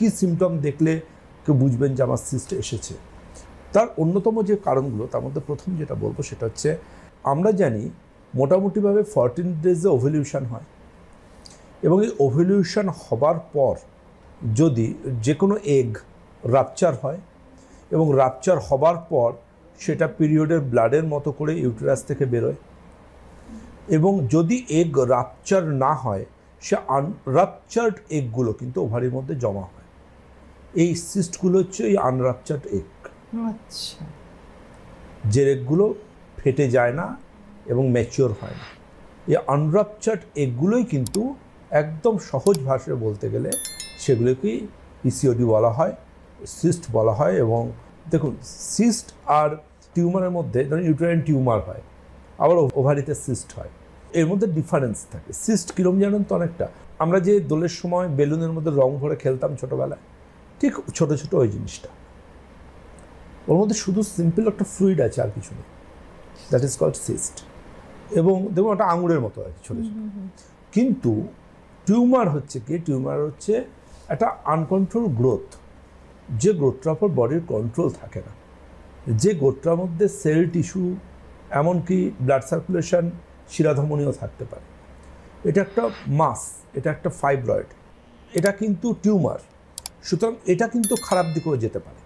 কী symptom দেখলে কেউ বুঝবেন যে আমার সিস্ট এসেছে? তার অন্যতম যে কারণগুলো, তার মধ্যে প্রথম যেটা বলবো সেটা হচ্ছে, আমরা জানি মোটামুটিভাবে 14 ডেজে ওভ্যুলেশন হয়, এবং এই ওভ্যুলেশন হবার পর যদি যে কোনো এগ রাপচার হয়, এবং রাপচার হবার পর সেটা পিরিয়ডের ব্লাডের মতো করে ইউটেরাস থেকে বেরোয়, এবং যদি এগ রাপচার না হয়, সে আনরাপচার্ড এগগুলো কিন্তু ওভারির মধ্যে জমা হয়। এই সিস্টগুলো হচ্ছে এই আনরাপচার্ড এগ। আচ্ছা, যে এগগুলো ফেটে যায় না এবং ম্যাচিওর হয় না। এই আনরাপচার্ড এগগুলোই কিন্তু একদম সহজ ভাষায় বলতে গেলে সেগুলোকেই পিসিওডি বলা হয়, সিস্ট বলা হয়। এবং দেখুন, সিস্ট আর টিউমারের মধ্যে, ধরুন ইউটেরাইন টিউমার হয়, আবার ওভারিতে সিস্ট হয়, এর মধ্যে ডিফারেন্স থাকে। সিস্ট কীরকম জানেন তো? অনেকটা আমরা যে দোলের সময় বেলুনের মধ্যে রং ভরে খেলতাম ছোটোবেলায়, ঠিক ছোটো ছোটো ওই জিনিসটা। ওর মধ্যে শুধু সিম্পল একটা ফ্লুইড আছে, আর কিছু নেই। That is called cyst. এবং দেখুন ওটা আঙুরের মতো আছে ছোটো ছোটো। কিন্তু টিউমার হচ্ছে কি? টিউমার হচ্ছে একটা আনকন্ট্রোল গ্রোথ, যে গ্রোথটার উপর বডির কন্ট্রোল থাকে না, যে গ্রোথটার মধ্যে সেল টিস্যু, এমনকি ব্লাড সার্কুলেশন, শিরাধমনীও থাকতে পারে। এটা একটা মাস, এটা একটা ফাইব্রয়েড, এটা কিন্তু টিউমার। সুতরাং এটা কিন্তু খারাপ দিকেও যেতে পারে।